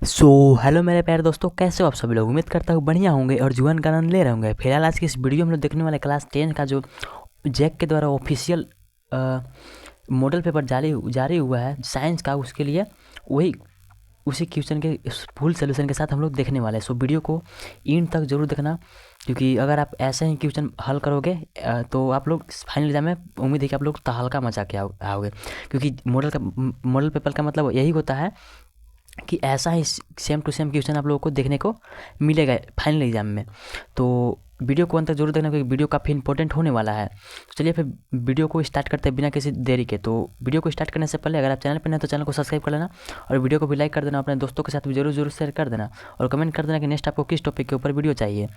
So hello मेरे प्यारे दोस्तों, कैसे हो आप सभी लोग। उम्मीद करता हूँ बढ़िया होंगे और जीवन का आनंद ले रहे होंगे। फिलहाल आज की इस वीडियो में हम लोग देखने वाले क्लास 10 का जो जैक के द्वारा ऑफिशियल मॉडल पेपर जारी हुआ है साइंस का, उसके लिए वही उसी क्वेश्चन के फुल सोल्यूशन के साथ हम लोग देखने वाले हैं। सो वीडियो को इन तक जरूर देखना, क्योंकि अगर आप ऐसे ही क्वेश्चन हल करोगे तो आप लोग फाइनल एग्जाम में उम्मीद है कि आप लोग तहलका मचा के आओगे, क्योंकि मॉडल पेपर का मतलब यही होता है कि ऐसा ही सेम टू सेम क्वेश्चन आप लोगों को देखने को मिलेगा फाइनल एग्जाम में। तो वीडियो को अंत तक जरूर देखना, क्योंकि वीडियो काफ़ी इंपॉर्टेंट होने वाला है। तो चलिए फिर वीडियो को स्टार्ट करते हैं बिना किसी देरी के। तो वीडियो को स्टार्ट करने से पहले अगर आप चैनल पर नए तो चैनल को सब्सक्राइब कर लेना और वीडियो को भी लाइक कर देना, अपने दोस्तों के साथ भी जरूर शेयर कर देना और कमेंट कर देना कि नेक्स्ट आपको किस टॉपिक के ऊपर वीडियो चाहिए।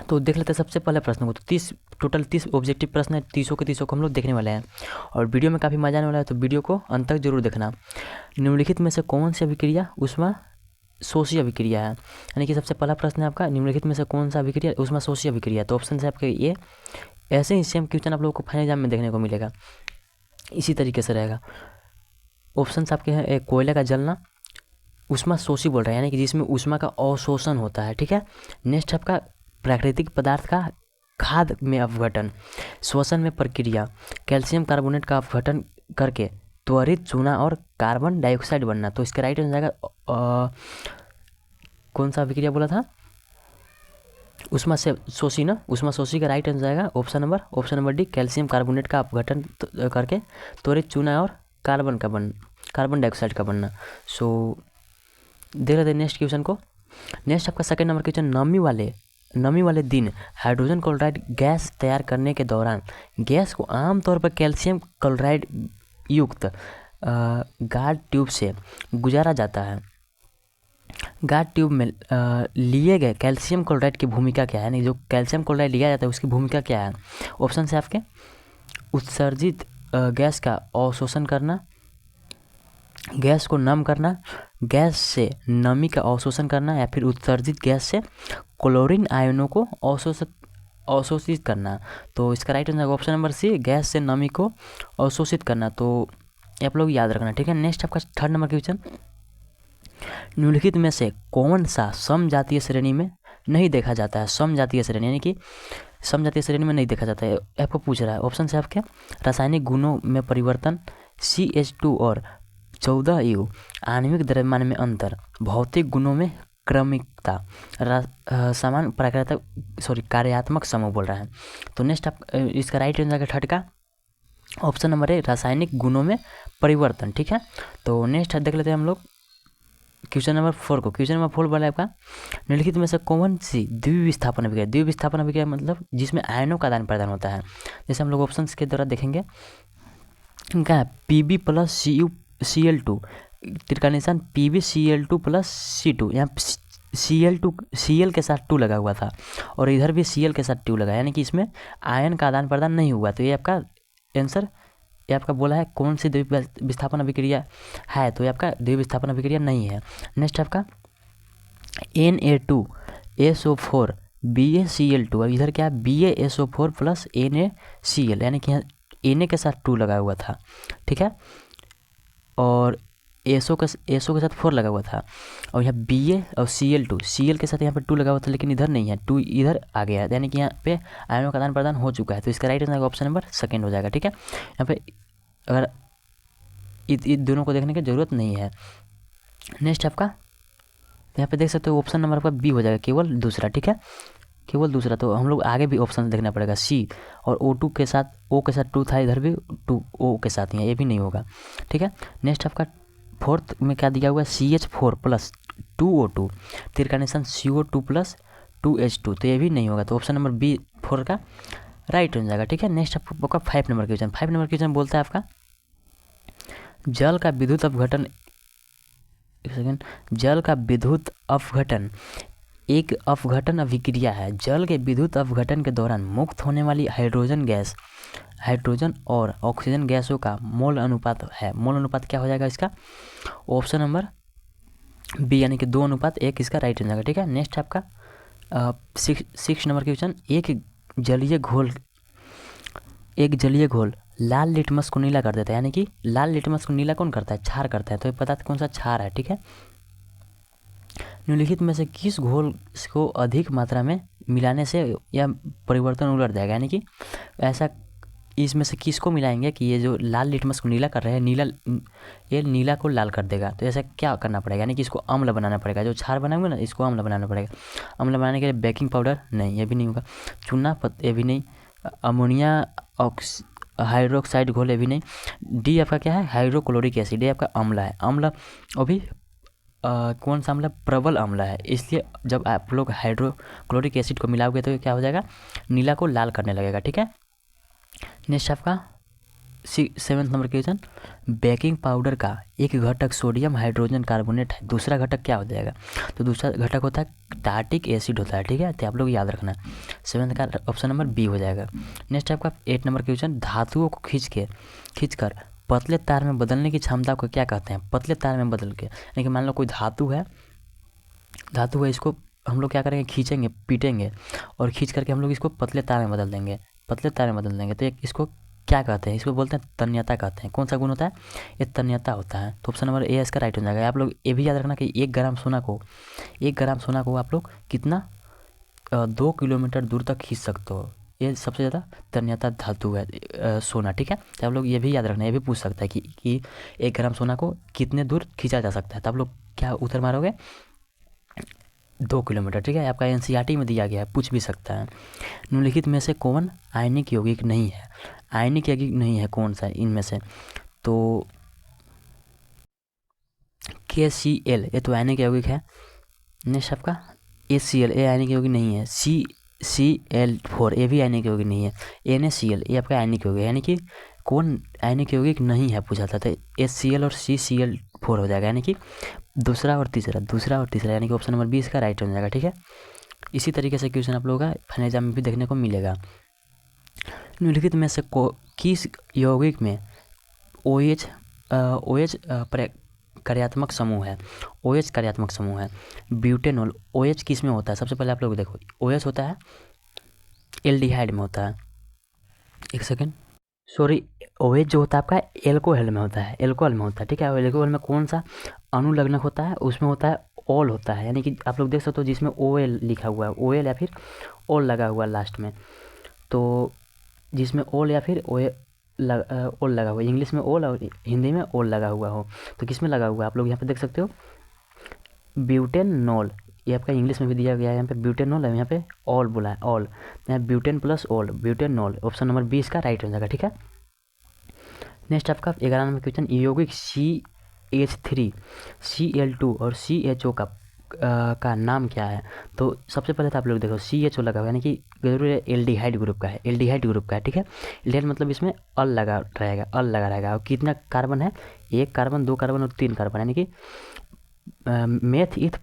तो देख लेते हैं सबसे पहले प्रश्न को। तो टोटल 30 ऑब्जेक्टिव प्रश्न है, 30 के 30 को हम लोग देखने वाले हैं और वीडियो में काफ़ी मजा आने वाला है। तो वीडियो को अंत तक जरूर देखना। निम्नलिखित में से कौन सी अभिक्रिया ऊष्मा शोषी अभिक्रिया है, यानी कि सबसे पहला प्रश्न है आपका, निम्नलिखित में से कौन सा अभिक्रिया ऊष्मा शोषी अभिक्रिया। तो ऑप्शन है आपके ये। ऐसे ही सेम क्वेश्चन आप लोगों को फाइनल एग्जाम में देखने को मिलेगा, इसी तरीके से रहेगा। ऑप्शन आपके हैं, एक कोयले का जलना ऊष्मा शोषी बोल रहे हैं, यानी कि जिसमें ऊष्मा का अवशोषण होता है। ठीक है। नेक्स्ट आपका प्राकृतिक पदार्थ का खाद में अपघटन, श्वसन में प्रक्रिया, कैल्शियम कार्बोनेट का अपघटन करके त्वरित चूना और कार्बन डाइऑक्साइड बनना। तो इसका राइट आंसर जाएगा कौन सा अभिक्रिया बोला था, ऊष्मा से शोषी ना, ऊष्मा शोषी का राइट आंसर जाएगा option number D, calcium carbonate का अपघटन करके त्वरित चूना और कार्बन डाइऑक्साइड का बनना। सो देख लेते हैं नेक्स्ट क्वेश्चन को। नेक्स्ट आपका सेकंड नंबर क्वेश्चन, नमी वाले दिन हाइड्रोजन क्लोराइड गैस तैयार करने के दौरान गैस को आमतौर पर कैल्शियम क्लोराइड युक्त गार्ड ट्यूब से गुजारा जाता है। गार्ड ट्यूब में लिए गए कैल्शियम क्लोराइड की भूमिका क्या है, यानी जो कैल्शियम क्लोराइड लिया जाता है उसकी भूमिका क्या है। ऑप्शन से आपके उत्सर्जित गैस का अवशोषण करना, गैस को नम करना, गैस से नमी का अवशोषण करना, या फिर उत्सर्जित गैस से क्लोरीन आयनों को अवशोषित करना। तो इसका right answer option number C, gas से नमी को अवशोषित करना। तो आप लोग याद रखना। ठीक है। नेक्स्ट आपका थर्ड नंबर क्वेश्चन, निम्नलिखित में से कौन सा समजातीय श्रेणी में नहीं देखा जाता है। समजातीय श्रेणी यानी कि समजातीय श्रेणी में नहीं देखा जाता है, आपको पूछ रहा है। ऑप्शन से आपके रासायनिक गुणों में परिवर्तन, CH2 और 14U, आणविक द्रव्यमान में अंतर, भौतिक गुणों में क्रमिकता, समान कार्यात्मक समूह बोल रहा है। तो नेक्स्ट आप इसका राइट आंसर थर्ड का ऑप्शन नंबर है, रासायनिक गुणों में परिवर्तन। ठीक है। तो नेक्स्ट देख लेते हैं हम लोग क्वेश्चन नंबर 4 को। क्वेश्चन नंबर 4 वाला आपका, निम्नलिखित में से कौन सी द्विविस्थापन अभिक्रिया, द्विविस्थापन अभिक्रिया मतलब जिसमें आयनों का आदान प्रदान होता है। जैसे हम लोग ऑप्शन के द्वारा देखेंगे, क्या है, Pb प्लस Cl2, तिरका निशान PbCl2 प्लस C2, यहाँ Cl के साथ 2 लगा हुआ था और इधर भी Cl के साथ 2 लगा, यानी कि इसमें आयन का आदान प्रदान नहीं हुआ। तो ये आपका आंसर, ये आपका बोला है कौन सी द्विविस्थापन अभिक्रिया है, तो ये आपका द्विविस्थापन अभिक्रिया नहीं है। नेक्स्ट आपका Na2SO4 BaCl2, इधर क्या है BaSO4 प्लस NaCl, यानी कि यहाँ Na के साथ 2 लगा हुआ था। ठीक है। और SO के साथ 4 लगा हुआ था और यहाँ Ba और Cl के साथ यहाँ पे 2 लगा हुआ था, लेकिन इधर नहीं है, 2 इधर आ गया, यानी कि यहाँ पे आयनों का आदान प्रदान हो चुका है। तो इसका right answer option number second हो जाएगा। ठीक है। यहाँ पे अगर इन दोनों को देखने की ज़रूरत नहीं है। नेक्स्ट आपका यहाँ पे देख सकते हो ऑप्शन नंबर आपका बी हो जाएगा, केवल दूसरा। ठीक है, केवल दूसरा। तो हम लोग आगे भी ऑप्शन देखना पड़ेगा, सी और O2 के साथ, O के साथ 2 था, इधर भी 2 O के साथ ही है, ये भी नहीं होगा। ठीक है। नेक्स्ट आपका फोर्थ में क्या दिया हुआ है, CH4 प्लस 2O2, तिरका निशान CO2 प्लस 2H2, तो ये भी नहीं होगा। तो ऑप्शन नंबर बी 4 का राइट हो जाएगा। ठीक है। नेक्स्ट आपका 5 नंबर क्वेश्चन। 5 नंबर क्वेश्चन बोलता है आपका, जल का विद्युत अपघटन, एक सेकेंड, जल का विद्युत अपघटन एक अपघटन अभिक्रिया है। जल के विद्युत अपघटन के दौरान मुक्त होने वाली हाइड्रोजन और ऑक्सीजन गैसों का मोल अनुपात है। मोल अनुपात क्या हो जाएगा इसका, ऑप्शन नंबर बी, यानी कि 2:1 इसका राइट आंसर। ठीक है। नेक्स्ट आपका 6 नंबर क्वेश्चन, एक जलीय घोल लाल लिटमस को नीला कर देता है, यानी कि लाल लिटमस को नीला कौन करता है, क्षार करता है। तो ये पता कौन सा क्षार है। ठीक है। निम्नलिखित में से किस घोल को अधिक मात्रा में मिलाने से या परिवर्तन उलट जाएगा, यानी कि ऐसा इसमें से किसको मिलाएंगे कि ये जो लाल लिटमस को नीला कर रहे हैं, ये नीला को लाल कर देगा। तो ऐसा क्या करना पड़ेगा, यानी कि इसको अम्ल बनाना पड़ेगा। जो क्षार बनाएंगे ना, इसको अम्ल बनाना पड़ेगा। अम्ल बनाने के लिए बेकिंग पाउडर नहीं, ये भी नहीं होगा। चूना ये भी नहीं। अमोनिया हाइड्रोक्साइड घोल ये भी नहीं। डी आपका क्या है, हाइड्रोक्लोरिक एसिड, ये आपका अम्ल है। अम्ल अभी कौन सा अम्ल है, प्रबल अम्ल है। इसलिए जब आप लोग हाइड्रोक्लोरिक एसिड को मिलाओगे तो क्या हो जाएगा, नीला को लाल करने लगेगा। ठीक है, नेक्स्ट आपका 7th number question, baking powder का एक घटक सोडियम हाइड्रोजन कार्बोनेट है, दूसरा घटक क्या हो जाएगा। तो दूसरा घटक होता है टार्टिक एसिड होता है। ठीक है, तो आप लोग याद रखना, 7th का ऑप्शन नंबर बी हो जाएगा। नेक्स्ट आपका 8 नंबर क्वेश्चन, धातुओं को खींचकर पतले तार में बदलने की क्षमता को क्या कहते हैं। पतले तार में बदल के, यानी कि मान लो कोई धातु है, इसको हम लोग क्या करेंगे, खींचेंगे, पीटेंगे और खींच करके हम लोग इसको पतले तार में बदल देंगे, तो इसको क्या कहते हैं, इसको बोलते हैं तन्यता कहते हैं। कौन सा गुण होता है, ये तन्यता होता है। तो ऑप्शन नंबर ए इसका राइट हो जाएगा। आप लोग ये भी याद रखना कि 1 ग्राम सोना को आप लोग कितना 2 किलोमीटर दूर तक खींच सकते हो। ये सबसे ज़्यादा तन्यता धातु है सोना। ठीक है, तो आप लोग ये भी याद रखना, ये भी पूछ सकता है कि 1 ग्राम सोना को कितने दूर खींचा जा सकता है। तो आप लोग क्या उत्तर मारोगे, 2 किलोमीटर। ठीक है, आपका एनसीईआरटी में दिया गया है, पूछ भी सकता है। निम्नलिखित में से कौन आयनिक यौगिक नहीं है, आयनिक यौगिक नहीं है कौन सा इनमें से। तो KCl ये तो आयनिक यौगिक है। नेक्स्ट आपका ACl ये आयनिक यौगिक नहीं है। CCl4 ये भी आयनिक यौगिक नहीं है। NaCl ये आपका आयनिक यौगिक है, यानी कि कौन आयनिक यौगिक नहीं है पूछा था। तो HCl और CCl4 हो जाएगा, यानी कि दूसरा और तीसरा, यानी कि ऑप्शन नंबर 20 का राइट हो जाएगा। ठीक है, इसी तरीके से क्वेश्चन आप लोगों का फाइनल एग्जाम में भी देखने को मिलेगा। निम्नलिखित में से किस यौगिक में OH कार्यात्मक समूह है, OH कार्यात्मक समूह है। ब्यूटेनॉल OH किस में होता है, सबसे पहले आप लोग देखो, OH होता है एल्डिहाइड में होता है। एक सेकेंड, सॉरी, OH जो होता है आपका एल्कोहल में होता है, ठीक है। एल्कोहल में कौन सा अनुलग्नक होता है, उसमें होता है ऑल होता है, यानी कि आप लोग देख सकते हो जिसमें OL लिखा हुआ है, OL या फिर ऑल लगा हुआ है लास्ट में। तो जिसमें ऑल या फिर ऑल लगा हुआ है, इंग्लिश में ऑल और हिंदी में ऑल लगा हुआ हो, तो किस में लगा हुआ है आप लोग यहाँ पे देख सकते हो, ब्यूटेनॉल। ये आपका इंग्लिश में भी दिया गया है, यहाँ पे ब्यूटेनॉल है, यहाँ पे ऑल बोला है, ऑल, यहाँ butane plus all, butanol. Option number 20 का राइट हो जाएगा। ठीक है, नेक्स्ट आपका 11 नंबर क्वेश्चन, यौगिक CH3, Cl2 और CHO का नाम क्या है। तो सबसे पहले तो आप लोग देखो CHO लगा हुआ है, यानी कि जरूर एल्डिहाइड ग्रुप का है, ठीक है। एल्डिहाइड मतलब इसमें अल लगा रहेगा, और कितना कार्बन है, 1 कार्बन, 2 कार्बन और 3 कार्बन, यानी कि मेथ इथ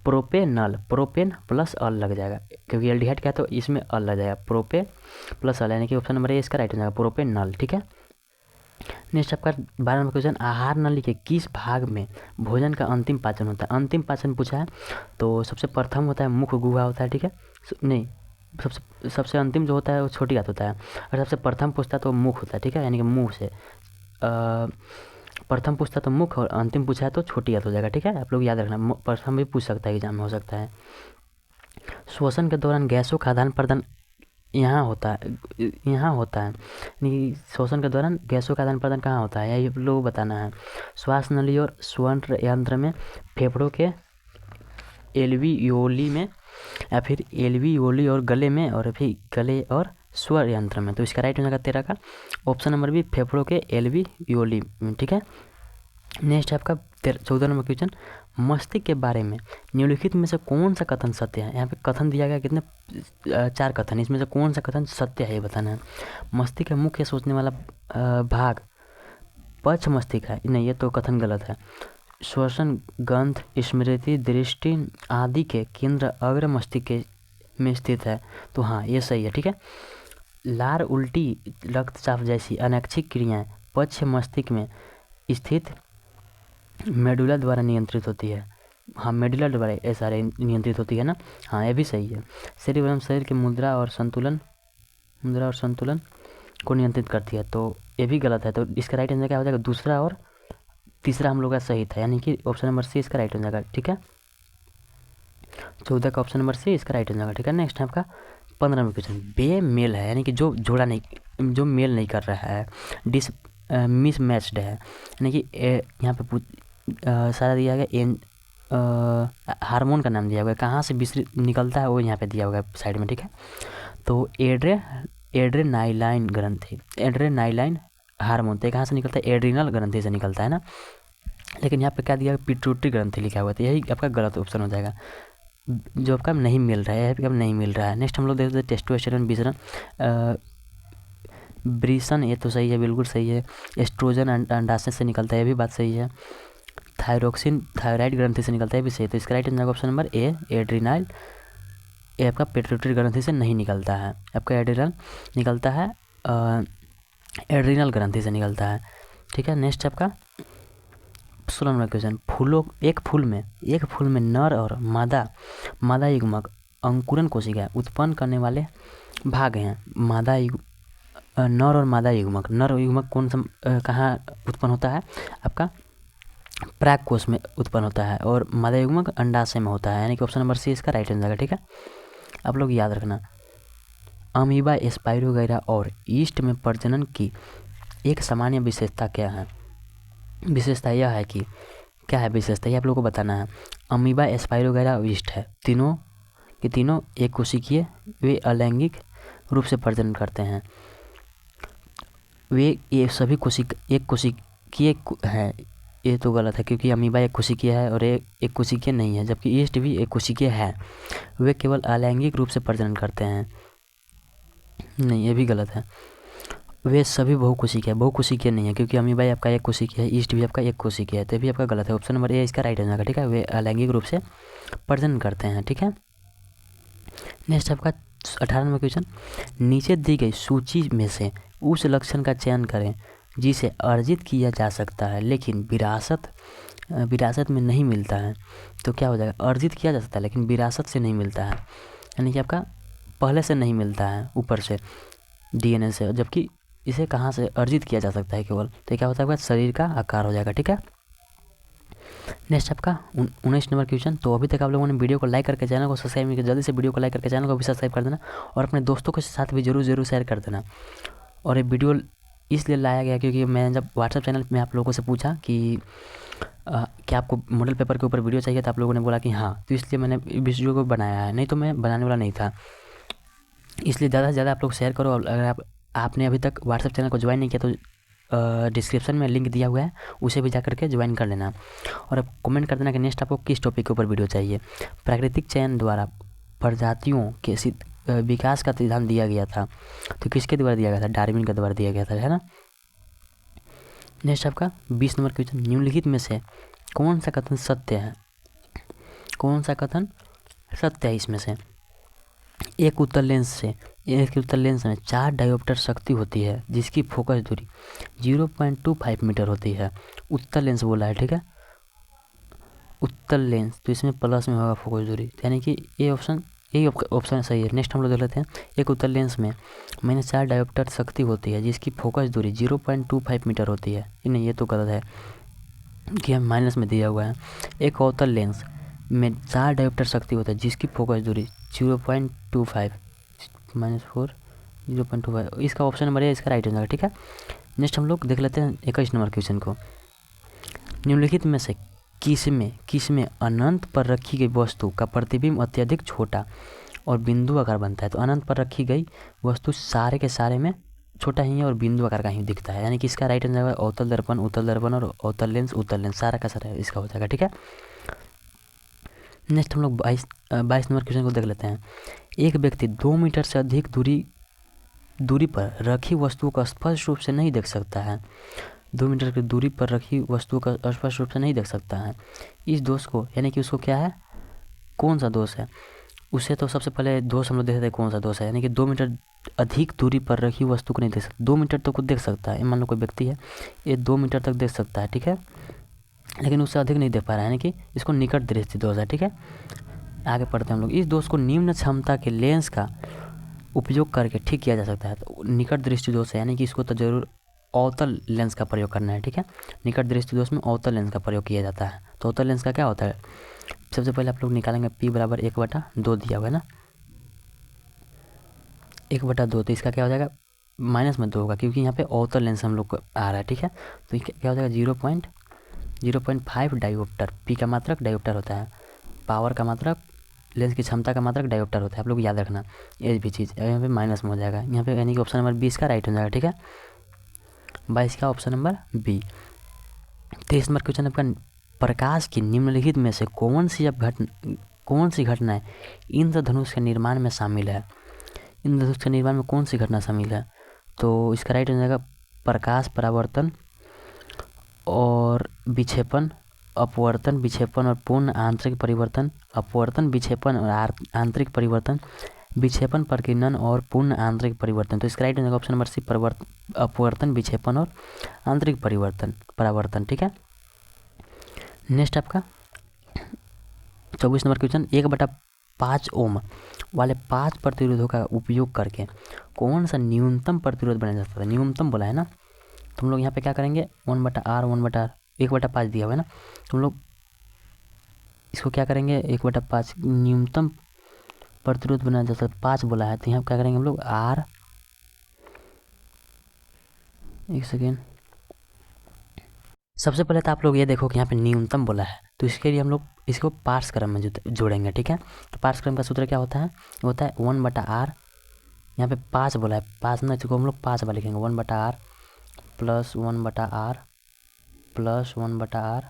प्रोपेन प्लस अल लग जाएगा, क्योंकि एल्डिहाइड क्या है तो इसमें अल लग जाएगा, प्रोपे प्लस अल, यानी कि ऑप्शन नंबर ए इसका राइट हो जाएगा, प्रोपेनॉल। ठीक है, नेक्स्ट आपका 12 नंबर क्वेश्चन, आहार नली के किस भाग में भोजन का अंतिम पाचन होता है। अंतिम पाचन पूछा है, तो सबसे प्रथम होता है मुख गुहा होता है। ठीक है, नहीं, सबसे अंतिम जो होता है वो छोटी आंत होता है, और सबसे प्रथम पूछता है तो मुख होता है। ठीक है, यानी कि मुंह से प्रथम पूछता तो मुख और अंतिम पूछा है तो छोटी आंत हो जाएगा। ठीक है, आप लोग याद रखना, प्रथम भी पूछ सकता है एग्जाम में, हो सकता है। श्वसन के दौरान गैसों का आदान प्रदान यहाँ होता है, यानी श्वसन के दौरान गैसों का आदान प्रदान कहाँ होता है, ये लोग बताना है। श्वास नली और स्वर्ण यंत्र में, फेफड़ों के एल्वियोली में, या फिर एल्वियोली और गले में, और फिर गले और स्वर यंत्र में। तो इसका राइट हो जाएगा 13 का ऑप्शन नंबर भी, फेफड़ों के एल्वियोली में। ठीक है, नेक्स्ट आपका 14 नंबर क्वेश्चन, मस्तिष्क के बारे में निम्नलिखित में से कौन सा कथन सत्य है। यहाँ पे कथन दिया गया कितने, 4 कथन, इसमें से कौन सा कथन सत्य है ये बताना है। मस्तिष्क का मुख्य सोचने वाला भाग पक्ष मस्तिष्क है, नहीं, ये तो कथन गलत है। श्वसन, गंध, स्मृति, दृष्टि आदि के केंद्र अग्र मस्तिष्क में स्थित है, तो हाँ ये सही है। ठीक है, लार, उल्टी, रक्तचाप जैसी अनैच्छिक क्रियाएं पक्ष मस्तिष्क में स्थित मेडुला द्वारा नियंत्रित होती है। हाँ, मेडुला द्वारा ये सारे नियंत्रित होती है ना, हाँ ये भी सही है। सेरिबेलम शरीर की मुद्रा और संतुलन को नियंत्रित करती है, तो ये भी गलत है। तो इसका राइट आंसर क्या हो जाएगा, दूसरा और तीसरा हम लोग का सही था, यानी कि ऑप्शन नंबर सी इसका राइट हो जाएगा। ठीक है, 14 का ऑप्शन नंबर सी इसका राइट हो जाएगा। ठीक है, नेक्स्ट है आपका 15वां क्वेश्चन। बे मेल है, यानी कि जो जोड़ा नहीं, जो मेल नहीं कर रहा है, मिस मैच्ड है, यानी कि यहाँ पे सारा दिया गया एन हार्मोन का नाम दिया हुआ है, कहाँ से विसरित निकलता है वो यहाँ पे दिया हुआ है साइड में। ठीक है, तो एड्रेनाइलाइन ग्रंथि, एड्रेनाइलाइन हार्मोन तो कहाँ से निकलता है, एड्रीनल ग्रंथि से निकलता है ना, लेकिन यहाँ पे क्या दिया, पिट्यूटरी ग्रंथि लिखा हुआ है, तो यही आपका गलत ऑप्शन हो जाएगा, जो आपका नहीं मिल रहा है, यहाँ पे नहीं मिल रहा है। नेक्स्ट हम लोग देखते हैं टेस्टोस्टेरोन विसरण, ब्रीसन, ये तो सही है, बिल्कुल सही है। एस्ट्रोजन अंडाशय से निकलता है, ये भी बात सही है। थायरोक्सिन थायराइड ग्रंथि से निकलता है, भी सही। तो इसका right answer option number A adrenaline, ये आपका पिट्यूटरी ग्रंथि से नहीं निकलता है, आपका एड्रीनल निकलता है, एड्रीनल ग्रंथि से निकलता है। ठीक है, नेक्स्ट आपका 16वां क्वेश्चन। एक फूल में नर और मादा युग्मक अंकुरन कोशिका उत्पन्न करने वाले भाग हैं। नर और मादा युग्मक, नर युग्मक कौन सा कहाँ उत्पन्न होता है, आपका प्राग कोश में उत्पन्न होता है, और मादा युग्मक अंडाशय में होता है, यानी कि ऑप्शन नंबर सी इसका राइट हो जाएगा। ठीक है, आप लोग याद रखना, अमीबा, स्पाइरोगैरा और ईस्ट में प्रजनन की एक सामान्य विशेषता क्या है। विशेषता यह है कि क्या है विशेषता, ये आप लोगों को बताना है। अमीबा, स्पाइरोगैरा और ईस्ट है, तीनों के तीनों एक कोशिकीय, वे अलैंगिक रूप से प्रजनन करते हैं। ये सभी एक कोशिकीय है, ये तो गलत है, क्योंकि अमीबा एक कोशिकीय है और एक कोशिकीय नहीं है, जबकि ईस्ट भी एक कोशिकीय है, वे केवल अलैंगिक रूप से प्रजनन करते हैं। नहीं, ये भी गलत है, वे सभी बहुकोशिकीय नहीं है, क्योंकि अमीबा आपका एक कोशिकीय है, ईस्ट भी आपका एक कोशिकीय है, तो भी आपका गलत है, ऑप्शन नंबर ए इसका राइट हो जाएगा। ठीक है, वे अलैंगिक रूप से प्रजनन करते हैं। ठीक है, नेक्स्ट आपका 18वां क्वेश्चन। नीचे दी गई सूची में से उस लक्षण का चयन करें जिसे अर्जित किया जा सकता है लेकिन विरासत में नहीं मिलता है। तो क्या हो जाएगा, अर्जित किया जा सकता है लेकिन विरासत से नहीं मिलता है, यानी कि आपका पहले से नहीं मिलता है ऊपर से डीएनए से, जबकि इसे कहाँ से अर्जित किया जा सकता है केवल, तो क्या होता है, शरीर का आकार हो जाएगा। ठीक है, नेक्स्ट आपका 19 नंबर क्वेश्चन। तो अभी तक आप लोगों ने वीडियो को लाइक करके चैनल को सब्सक्राइब नहीं किया, जल्दी से वीडियो को लाइक करके चैनल को भी सब्सक्राइब कर देना, और अपने दोस्तों के साथ भी जरूर शेयर कर देना। और ये वीडियो इसलिए लाया गया क्योंकि मैंने जब व्हाट्सएप चैनल में आप लोगों से पूछा कि क्या आपको मॉडल पेपर के ऊपर वीडियो चाहिए, तो आप लोगों ने बोला कि हाँ, तो इसलिए मैंने वीडियो को बनाया है, नहीं तो मैं बनाने वाला नहीं था। इसलिए ज़्यादा से ज़्यादा आप लोग शेयर करो। अगर आपने अभी तक व्हाट्सएप चैनल को ज्वाइन नहीं किया तो डिस्क्रिप्शन में लिंक दिया हुआ है, उसे भी जा करके ज्वाइन कर लेना, और अब कमेंट कर देना कि नेक्स्ट आपको किस टॉपिक के ऊपर वीडियो चाहिए। प्राकृतिक चयन द्वारा प्रजातियों के विकास का सिद्धांत दिया गया था, तो किसके द्वारा दिया गया था, डार्विन के द्वारा दिया गया था, है ना। नेक्स्ट आपका 20 नंबर क्वेश्चन। निम्नलिखित में से कौन सा कथन सत्य है, इसमें से। एक उत्तल लेंस में 4 डायोप्टर शक्ति होती है जिसकी फोकस दूरी 0.25 मीटर होती है। उत्तल लेंस बोला है, ठीक है, उत्तल लेंस, तो इसमें प्लस में होगा फोकस दूरी, यानी कि यही ऑप्शन सही है। नेक्स्ट हम लोग देख लेते हैं। एक उत्तल लेंस में -4 डायोप्टर शक्ति होती है जिसकी फोकस दूरी 0.25 मीटर होती है। नहीं, ये तो गलत है कि हम माइनस में दिया हुआ है। एक अवतल लेंस में 4 डायोप्टर शक्ति होता है जिसकी फोकस दूरी 0.25 -4 0.25, इसका ऑप्शन नंबर है इसका राइट हो जाएगा। ठीक है, नेक्स्ट हम लोग देख लेते हैं 21 नंबर क्वेश्चन को। निम्नलिखित में से किसमें अनंत पर रखी गई वस्तु का प्रतिबिंब अत्यधिक छोटा और बिंदु आकार बनता है। तो अनंत पर रखी गई वस्तु सारे के सारे में छोटा ही है और बिंदु आकार का ही दिखता है, यानी कि इसका राइट आंसर है अवतल दर्पण और अवतल लेंस सारा का सारा इसका हो जाएगा। ठीक है, नेक्स्ट हम लोग 22 नंबर क्वेश्चन को देख लेते हैं। एक व्यक्ति 2 मीटर से अधिक दूरी पर रखी वस्तु को स्पष्ट रूप से नहीं देख सकता है। 2 मीटर की दूरी पर रखी वस्तु का स्पष्ट रूप से नहीं देख सकता है। इस दोष को, यानी कि उसको क्या है, कौन सा दोष है, उसे तो सबसे पहले दोष हम लोग देखते हैं कौन सा दोष है, यानी कि 2 मीटर अधिक दूरी पर रखी वस्तु को नहीं देख सकता। 2 मीटर तो खुद देख सकता है, मान लो कोई व्यक्ति है, ये 2 मीटर तक देख सकता है, ठीक है, लेकिन उससे अधिक नहीं देख पा रहा है, यानी कि इसको निकट दृष्टि दोष है। ठीक है, आगे पढ़ते हैं हम लोग। इस दोष को निम्न क्षमता के लेंस का उपयोग करके ठीक किया जा सकता है। तो निकट दृष्टि दोष है, यानी कि इसको तो जरूर अवतल लेंस का प्रयोग करना है, ठीक है। निकट दृष्टि दोष में अवतल लेंस का प्रयोग किया जाता है। तो अवतल लेंस का क्या होता है, सबसे पहले आप लोग निकालेंगे P बराबर 1/2 दिया हुआ है ना, 1/2, तो इसका क्या हो जाएगा, माइनस में 2 होगा क्योंकि यहाँ पे अवतल लेंस हम लोग को आ रहा है, ठीक है। तो क्या हो जाएगा 0.05 डायोप्टर। P का मात्रक डायोप्टर होता है, पावर का मात्रक लेंस की क्षमता का मात्रक डायोप्टर होता है, आप लोग याद रखना ये भी चीज़। यहाँ पे माइनस में हो जाएगा, यहाँ पे यानी कि ऑप्शन नंबर 20 का राइट हो जाएगा, ठीक है। 22 का option number B. 23 number question आपका, प्रकाश की निम्नलिखित में से कौन सी घटनाएं इंद्रधनुष के निर्माण में शामिल है। इंद्रधनुष के निर्माण में कौन सी घटना शामिल है, तो इसका राइट हो जाएगा प्रकाश परावर्तन और विक्षेपण, अपवर्तन, विक्षेपण और पूर्ण आंतरिक परिवर्तन, अपवर्तन, विक्षेपण और आंतरिक परिवर्तन, विक्षेपण, प्रकीर्णन और पूर्ण आंतरिक परिवर्तन। तो इसका राइट हो जाएगा ऑप्शन नंबर सी, अपवर्तन, विक्षेपण और आंतरिक परावर्तन, ठीक है। नेक्स्ट आपका 24 नंबर क्वेश्चन, 1/5 ओम वाले 5 प्रतिरोधों का उपयोग करके कौन सा न्यूनतम प्रतिरोध बनाया जाता है। न्यूनतम बोला है ना, तो हम लोग यहाँ पे क्या करेंगे, 1/5 दिया हुआ है ना, तो हम लोग इसको क्या करेंगे, 1/5 न्यूनतम प्रतिरोध बनाया जाता है, 5 बोला है, तो यहाँ क्या करेंगे हम लोग R, एक सेकेंड, सबसे पहले तो आप लोग ये देखो कि यहाँ पे न्यूनतम बोला है, तो इसके लिए हम लोग इसको पार्स क्रम में जोड़ेंगे, ठीक है। तो पार्स क्रम का सूत्र क्या होता है, 1/R, यहाँ पे 5 बोला है, 5 ना, इसको हम लोग 5 बार लिखेंगे, 1/R plus 1/R plus 1/R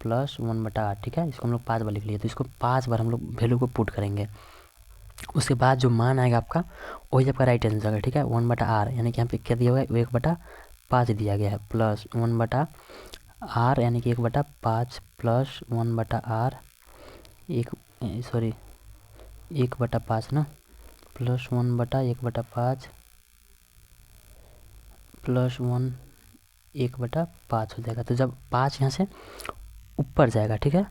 plus 1/R, ठीक है। इसको हम लोग 5 बार लिख लिए, तो इसको 5 बार हम लोग वैल्यू को पुट करेंगे, उसके बाद जो मान आएगा आपका वही आपका राइट आंसर होगा, ठीक है। 1/R यानी कि यहाँ पे क्या दिया हुआ है, 1/5 दिया गया है, प्लस 1/R यानी कि 1/5 प्लस 1/R 1/5 ना, प्लस 1/1/5 प्लस 1/5 हो जाएगा। तो जब 5 यहाँ से ऊपर जाएगा, ठीक है,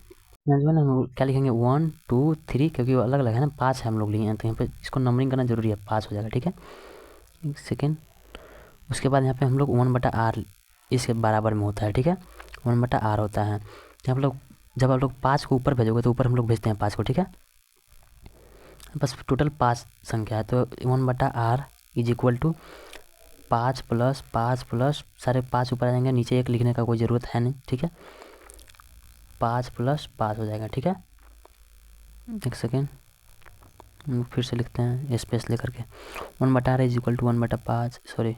यहाँ जो है ना हम क्या लिखेंगे 1 2 3, क्योंकि वो अलग अलग है ना, 5 है हम लोग लिए हैं, तो यहाँ पे इसको नंबरिंग करना जरूरी है, 5 हो जाएगा, ठीक है। एक सेकेंड, उसके बाद यहाँ पे हम लोग 1/R इसके बराबर में होता है, ठीक है, 1/R होता है। जब आप लोग 5 को ऊपर भेजोगे तो ऊपर हम लोग भेजते हैं 5 को, ठीक है। बस टोटल 5 संख्या है, तो 1/R is equal to 5 plus 5 plus सारे 5 ऊपर आ जाएंगे, नीचे 1 लिखने का कोई ज़रूरत है नहीं, ठीक है, 5 प्लस 5 हो जाएगा, ठीक है। एक सेकेंड, फिर से लिखते हैं स्पेस लेकर के, 1/R is equal to 1/5, sorry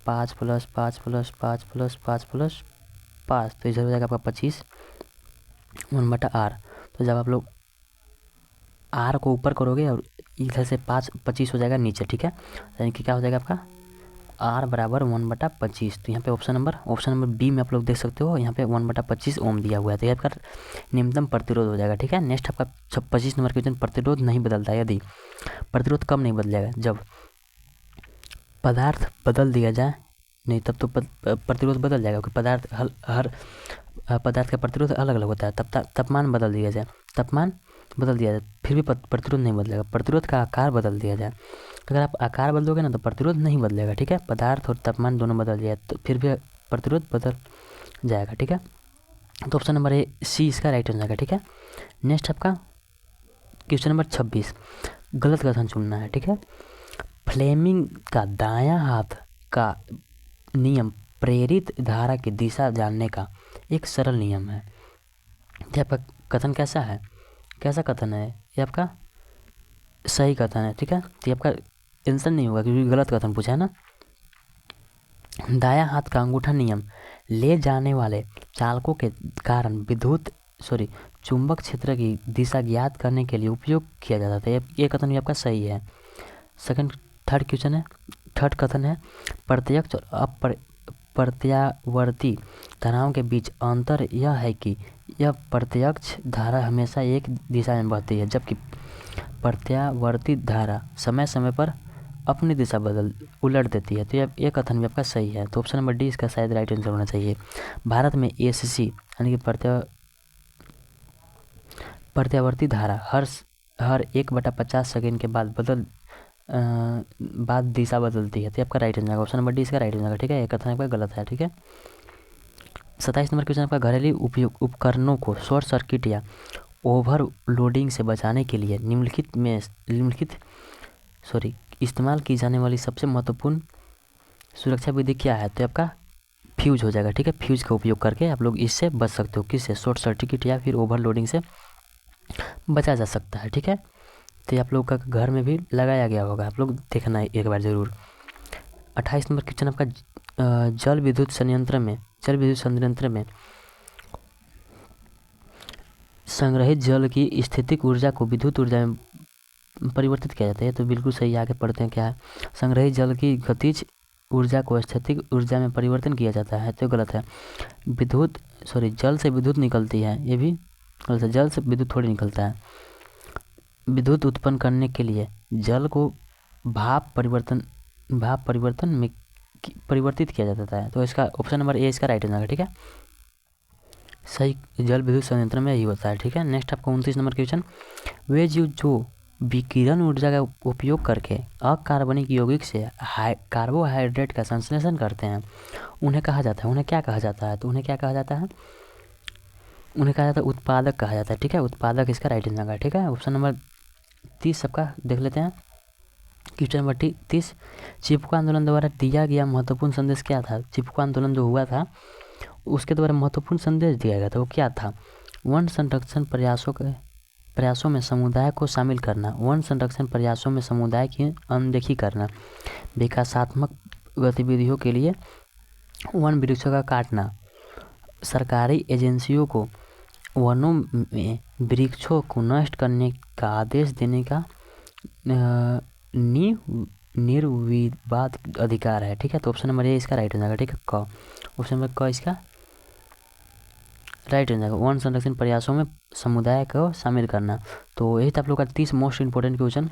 5 plus 5 plus 5 plus 5 plus 5, तो इधर हो जाएगा आपका 25 1/R। तो जब आप लोग R को ऊपर करोगे और इधर से 25 हो जाएगा नीचे, ठीक है, यानी कि क्या हो जाएगा आपका R बराबर 1/25। तो यहाँ पे ऑप्शन नंबर बी में आप लोग देख सकते हो, यहाँ पे 1/25 ओम दिया हुआ है, तो ये आपका न्यूनतम प्रतिरोध हो जाएगा, ठीक है। नेक्स्ट आपका 25 नंबर क्वेश्चन, प्रतिरोध नहीं बदलता है। यदि प्रतिरोध कब नहीं बदलेगा, जब पदार्थ बदल दिया जाए, नहीं तब तो प्रतिरोध बदल जाएगा, क्योंकि हर पदार्थ का प्रतिरोध अलग अलग होता है। तब तापमान बदल दिया जाए, फिर भी प्रतिरोध नहीं बदलेगा। प्रतिरोध का आकार बदल दिया जाए, अगर आप आकार बदलोगे ना तो प्रतिरोध नहीं बदलेगा, ठीक है। पदार्थ और तापमान दोनों बदल जाए तो फिर भी प्रतिरोध बदल जाएगा, ठीक है। तो ऑप्शन नंबर ए सी इसका राइट हो जाएगा, ठीक है। नेक्स्ट आपका क्वेश्चन नंबर 26, गलत कथन चुनना है, ठीक है। फ्लेमिंग का दायां हाथ का नियम प्रेरित धारा की दिशा जानने का एक सरल नियम है। ये आपका कथन कैसा कथन है, ये आपका सही कथन है, ठीक है। तो ये आपका आंसर नहीं होगा क्योंकि गलत कथन पूछा है ना। दायां हाथ का अंगूठा नियम ले जाने वाले चालकों के कारण चुंबक क्षेत्र की दिशा ज्ञात करने के लिए उपयोग किया जाता था। ये कथन भी आपका सही है। थर्ड कथन है प्रत्यक्ष और अप्रत्यावर्ती धाराओं के बीच अंतर यह है कि यह प्रत्यक्ष धारा हमेशा एक दिशा में बहती है, जबकि प्रत्यावर्ती धारा समय समय पर अपनी दिशा उलट देती है। तो ये कथन भी आपका सही है। तो ऑप्शन नंबर डी इसका शायद राइट आंसर होना चाहिए। भारत में एसीसी यानी कि प्रत्यावर्ती धारा हर 1/50 सेकेंड के बाद बाद दिशा बदलती है, तो आपका राइट हो जाएगा। ऑप्शन नंबर डी इसका राइट हो जाएगा। ठीक है, ये कथन आपका गलत है। ठीक है, 27 नंबर क्वेश्चन आपका घरेलू उपकरणों को शॉर्ट सर्किट या ओवरलोडिंग से बचाने के लिए इस्तेमाल की जाने वाली सबसे महत्वपूर्ण सुरक्षा विधि क्या है? तो आपका फ्यूज हो जाएगा। ठीक है, फ्यूज का उपयोग करके आप लोग इससे बच सकते हो, किससे? शॉर्ट सर्किट या फिर ओवरलोडिंग से बचा जा सकता है। ठीक है, तो आप लोग का घर में भी लगाया गया होगा, आप लोग देखना है एक बार ज़रूर। 28 नंबर क्वेश्चन आपका जल विद्युत संयंत्र में संग्रहित जल की स्थितिक ऊर्जा को विद्युत ऊर्जा में परिवर्तित किया जाता है। तो बिल्कुल सही, आगे पढ़ते हैं क्या है। संग्रहित जल की गतिज ऊर्जा को स्थितिक ऊर्जा में परिवर्तन किया जाता है, तो गलत है। जल से विद्युत निकलती है, ये भी गलत है। जल से विद्युत थोड़ी निकलता है। विद्युत उत्पन्न करने के लिए जल को भाप परिवर्तन में परिवर्तित किया जाता है, तो इसका ऑप्शन नंबर ए इसका राइट हो जाएगा। ठीक है, सही, जल विद्युत संयंत्र में यही होता है। ठीक है, नेक्स्ट आपका 29 नंबर क्वेश्चन, वे जीव जो विकिरण ऊर्जा का उपयोग करके अकार्बनिक यौगिक से कार्बोहाइड्रेट का संश्लेषण करते हैं, उन्हें कहा जाता है, उन्हें क्या कहा जाता है? तो उन्हें क्या कहा जाता है? उन्हें कहा जाता है उत्पादक कहा जाता है। ठीक है, उत्पादक इसका राइट हो जाएगा। ठीक है, ऑप्शन नंबर 30 सबका देख लेते हैं। क्वेश्चन नंबर 30, चिपको आंदोलन द्वारा दिया गया महत्वपूर्ण संदेश क्या था? चिपको आंदोलन जो हुआ था उसके द्वारा महत्वपूर्ण संदेश दिया गया था, वो क्या था? वन संरक्षण प्रयासों में समुदाय को शामिल करना, वन संरक्षण प्रयासों में समुदाय की अनदेखी करना, विकासात्मक गतिविधियों के लिए वन वृक्षों का काटना, सरकारी एजेंसियों को वनों में वृक्षों को नष्ट करने का आदेश देने का निर्विवाद अधिकार है। ठीक है, तो ऑप्शन नंबर ए इसका राइट हो जाएगा। ठीक है, क ऑप्शन नंबर क इसका राइट हो जाएगा। वन संरक्षण प्रयासों में समुदाय को शामिल करना। तो यही था आप लोग का 30 most important question,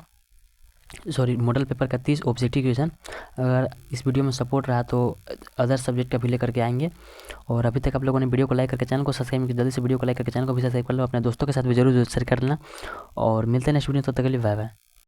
model paper का 30 ऑब्जेक्टिव क्वेश्चन। अगर इस वीडियो में सपोर्ट रहा तो अदर सब्जेक्ट का भी लेकर के आएंगे। और अभी तक आप लोगों ने वीडियो को लाइक करके चैनल को सब्सक्राइब जल्दी से वीडियो को लाइक करके चैनल को भी सब्सक्राइब कर लो, अपने दोस्तों के साथ भी जरूर शेयर कर लेना। और मिलते हैं नेक्स्ट वीडियो, तब तक के लिए बाय बाय।